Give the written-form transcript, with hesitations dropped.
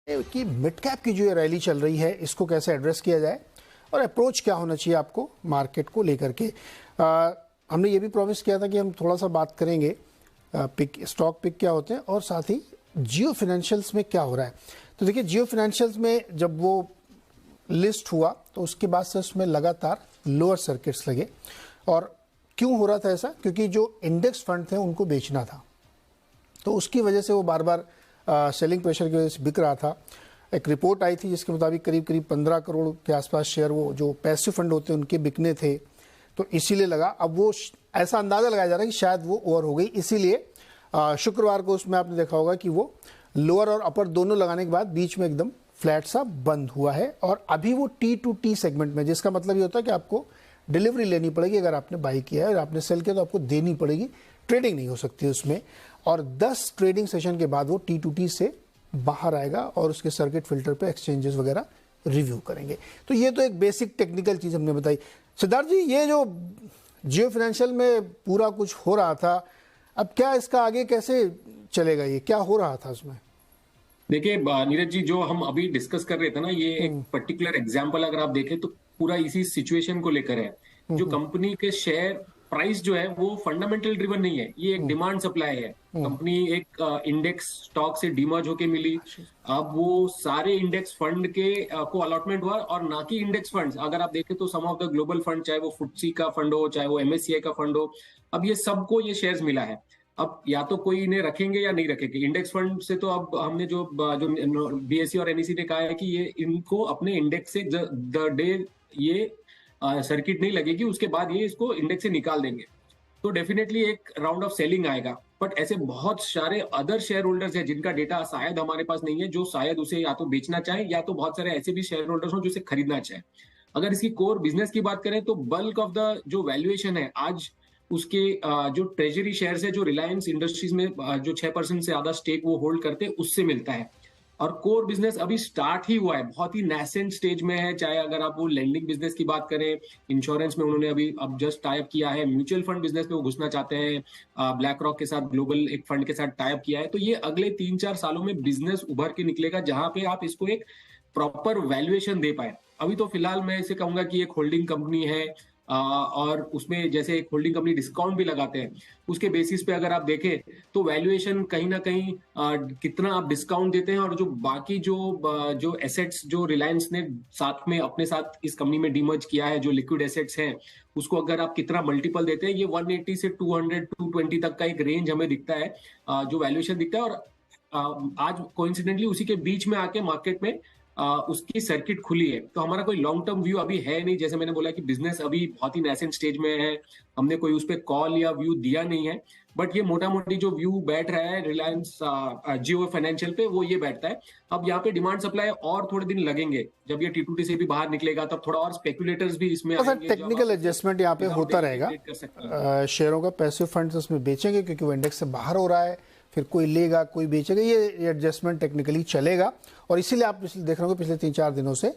कि mid cap की जो ये रैली चल रही है इसको कैसे एड्रेस किया जाए और अप्रोच क्या होना चाहिए आपको मार्केट को लेकर के। हमने ये भी प्रॉमिस किया था कि हम थोड़ा सा बात करेंगे स्टॉक पिक क्या होते हैं और साथ ही जियो फाइनेंशियल्स में क्या हो रहा है। तो देखिए जियो फाइनेंशियल्स में जब वो लिस्ट हुआ तो उसके बाद से उसमें लगातार लोअर सर्किट्स लगे। और क्यों हो रहा था ऐसा? क्योंकि जो इंडेक्स फंड थे उनको बेचना था, तो उसकी वजह से वो बार बार सेलिंग प्रेशर की वजह से बिक रहा था। एक रिपोर्ट आई थी जिसके मुताबिक करीब करीब 15 करोड़ के आसपास शेयर वो जो पैसिव फंड होते हैं उनके बिकने थे, तो इसीलिए लगा। अब वो ऐसा अंदाजा लगाया जा रहा है कि शायद वो ओवर हो गई, इसीलिए शुक्रवार को उसमें आपने देखा होगा कि वो लोअर और अपर दोनों लगाने के बाद बीच में एकदम फ्लैट सा बंद हुआ है। और अभी वो T2T सेगमेंट में, जिसका मतलब ये होता है कि आपको डिलीवरी लेनी पड़ेगी। अगर आपने बाई किया है और आपने सेल किया तो आपको देनी पड़ेगी, ट्रेडिंग नहीं हो सकती उसमें। और 10 ट्रेडिंग सेशन के बाद वो T2T से बाहर आएगा और उसके सर्किट फिल्टर पे एक्सचेंजेस वगैरह रिव्यू करेंगे। तो ये तो एक बेसिक टेक्निकल चीज हमने बताई। सिद्धार्थ जी, ये जो जियो फाइनेंशियल में पूरा कुछ हो रहा था, अब क्या इसका आगे कैसे चलेगा? ये क्या हो रहा था उसमें? देखिए नीरज जी, जो हम अभी डिस्कस कर रहे थे ना, ये एक पर्टिकुलर एग्जांपल अगर आप देखें तो पूरा इसी सिचुएशन को लेकर है। जो कंपनी के शेयर प्राइस जो है वो फंडामेंटल ड्रिवन नहीं है, ये एक डिमांड सप्लाई है। कंपनी एक इंडेक्स स्टॉक से डीमर्ज होके मिली। अब वो सारे इंडेक्स फंड के को अलॉटमेंट हुआ और ना कि इंडेक्स फंड्स। अगर आप देखें तो सम ऑफ द ग्लोबल फंड, चाहे वो FTSE का फंड हो, चाहे वो MSCI का फंड हो, अब ये सबको ये शेयर्स मिला है। अब या तो कोई इन्हें रखेंगे या नहीं रखेंगे। इंडेक्स फंड से तो अब हमने जो BSE और NSE ने कहा है कि ये इनको अपने इंडेक्स से द डे ये सर्किट नहीं लगेगी उसके बाद ये इसको इंडेक्स से निकाल देंगे, तो डेफिनेटली एक राउंड ऑफ सेलिंग आएगा। बट ऐसे बहुत सारे अदर शेयर होल्डर्स हैं जिनका डेटा शायद हमारे पास नहीं है, जो शायद उसे या तो बेचना चाहे या तो बहुत सारे ऐसे भी शेयर होल्डर्स हो जो उसे खरीदना चाहे। अगर इसकी कोर बिजनेस की बात करें तो बल्क ऑफ द जो वैल्यूएशन है आज उसके जो ट्रेजरी शेयर्स है, जो रिलायंस इंडस्ट्रीज में जो 6% से ज्यादा स्टेक वो होल्ड करते हैं, उससे मिलता है। और कोर बिजनेस अभी स्टार्ट ही हुआ है, बहुत ही नैसेंट स्टेज में है। चाहे अगर आप वो लेंडिंग बिजनेस की बात करें, इंश्योरेंस में उन्होंने अभी अब जस्ट टाइप किया है, म्यूचुअल फंड बिजनेस में वो घुसना चाहते हैं, ब्लैक रॉक के साथ ग्लोबल एक फंड के साथ टाइप किया है। तो ये अगले 3-4 सालों में बिजनेस उभर के निकलेगा जहां पे आप इसको एक प्रॉपर वैल्यूएशन दे पाए। अभी तो फिलहाल मैं इसे कहूंगा कि एक होल्डिंग कंपनी है, और उसमें जैसे एक होल्डिंग कंपनी डिस्काउंट भी लगाते हैं, उसके बेसिस पे अगर आप देखें तो वैल्यूएशन कहीं ना कहीं कितना आप डिस्काउंट देते हैं और जो बाकी जो एसेट्स जो रिलायंस ने साथ में अपने साथ इस कंपनी में डीमर्ज किया है, जो लिक्विड एसेट्स हैं, उसको अगर आप कितना मल्टीपल देते हैं, ये 180 से 200 220 तक का एक रेंज हमें दिखता है, जो वैल्यूएशन दिखता है। और आज कोइंसिडेंटली उसी के बीच में आके मार्केट में उसकी सर्किट खुली है। तो हमारा कोई लॉन्ग टर्म व्यू अभी है नहीं। जैसे मैंने बोला कि बिजनेस अभी बहुत ही नेसेंट स्टेज में है, हमने कोई उस पर कॉल या व्यू दिया नहीं है। बट ये मोटा मोटी जो व्यू बैठ रहा है रिलायंस जियो फाइनेंशियल पे, वो ये बैठता है। अब यहाँ पे डिमांड सप्लाई और थोड़े दिन लगेंगे, जब ये T2T से भी बाहर निकलेगा तब थोड़ा और स्पेकुलेटर्स भी इसमें आएंगे। टेक्निकल एडजस्टमेंट यहाँ पे होता रहेगा। शेयरों का पैसिव फंड्स उसमें बेचेंगे क्योंकि वो इंडेक्स से बाहर हो रहा है, फिर कोई लेगा कोई बेचेगा, ये एडजस्टमेंट टेक्निकली चलेगा। और इसीलिए आप देख रहे होंगे पिछले 3-4 दिनों से